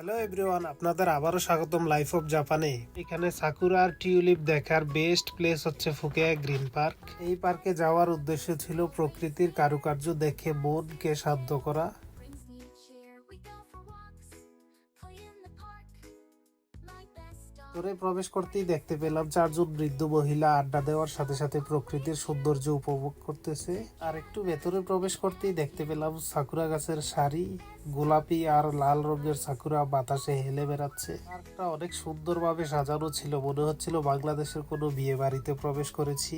Hello everyone, আপনাদের আবারও স্বাগতম লাইফ অফ জাপানে। এখানে সাকুরা আর টিউলিপ দেখার বেস্ট প্লেস হচ্ছে ফুকেয়া গ্রিন পার্ক। এই পার্কে যাওয়ার উদ্দেশ্য ছিল প্রকৃতির কারুকার্য দেখে মনকে শান্ত করা। Brings me cheer. We go for walks, play in the park. My best dog. ভেতরে প্রবেশ করতেই দেখতে পেলাম চারজন বৃদ্ধ মহিলা আড্ডা দেওয়ার সাথে সাথে প্রকৃতির সৌন্দর্য উপভোগ করতেছে। আর একটু ভেতরে প্রবেশ করতেই দেখতে পেলাম সাকুরা গাছের সারি, গোলাপি আর লাল রঙের সাকুরা বাতাসে হেলে বেড়াচ্ছে। পার্কটা অনেক সুন্দরভাবে সাজানো ছিল, মনে হচ্ছিল বাংলাদেশের কোনো বিয়ে বাড়িতে প্রবেশ করেছি।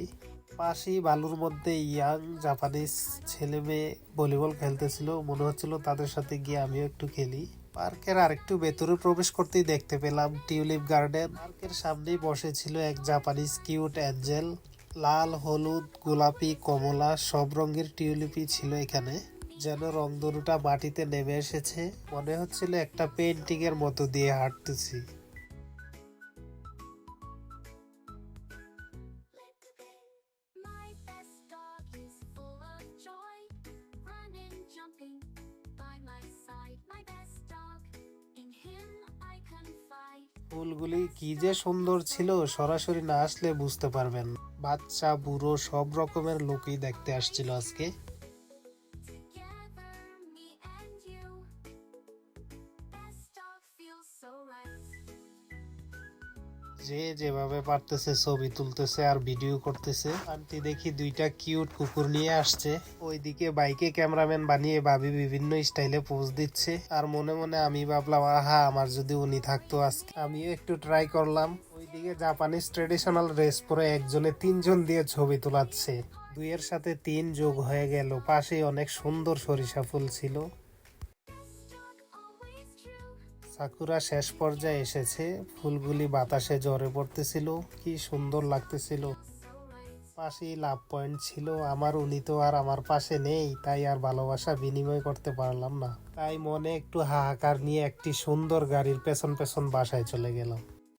পাশেই বালুর মধ্যে ইয়াং জাপানিজ ছেলে মেয়ে ভলিবল খেলতেছিল, মনে হচ্ছিল তাদের সাথে গিয়ে আমিও একটু খেলি। পার্কের আরেকটু ভেতরে প্রবেশ করতেই দেখতে পেলাম টিউলিপ গার্ডেন। পার্কের সামনেই বসেছিল এক জাপানিজ কিউট অ্যাঞ্জেল। লাল, হলুদ, গোলাপি, কমলা সব রঙের টিউলিপই ছিল এখানে। যেন রংধনুটা মাটিতে নেমে এসেছে, মনে হচ্ছিল একটা পেন্টিং এর মতো দিয়ে হাঁটতেছি। My best dog is full of joy, running, jumping by my side. My best dog, in him I confide. ফুলগুলি কি যে সুন্দর ছিল, সরাসরি না আসলে বুঝতে পারবেন। বাচ্চা বুড়ো সব রকমের লোকই দেখতে আসছিল আজকে। Together, me and you. Best dog feels so right. যে যেভাবে পারতেছে ছবি তুলতেছে আর ভিডিও করতেছে। আন্টি দেখি দুইটা কিউট কুকুর নিয়ে আসছে। ওইদিকে বাইকে ক্যামেরাম্যান বানিয়ে ভাবি বিভিন্ন স্টাইলে পোজ দিচ্ছে। আর মনে মনে আমি ভাবলাম, আহা আমার যদি উনি থাকতো আজকে। আমিও একটু ট্রাই করলাম। ওইদিকে জাপানিজ ট্রেডিশনাল ড্রেস পরে একজনে তিনজন দিয়ে ছবি তোলাচ্ছে। দুইয়ের সাথে তিন যোগ হয়ে গেল। পাশেই অনেক সুন্দর সরিষা ফুল ছিল। Best dog, always true. Sakura শেষ পর্যায়ে এসেছে, ফুলগুলি বাতাসে ঝরে পড়তেছিল, কি সুন্দর লাগতেছিল। So right. পাশেই লাভ পয়েন্ট ছিল আমার, উনি তো আর আমার পাশে নেই, তাই আর ভালোবাসা বিনিময় করতে পারলাম না। তাই মনে একটু হাহাকার নিয়ে একটি সুন্দর গাড়ির পেছন পেছন বাসায় চলে গেলাম।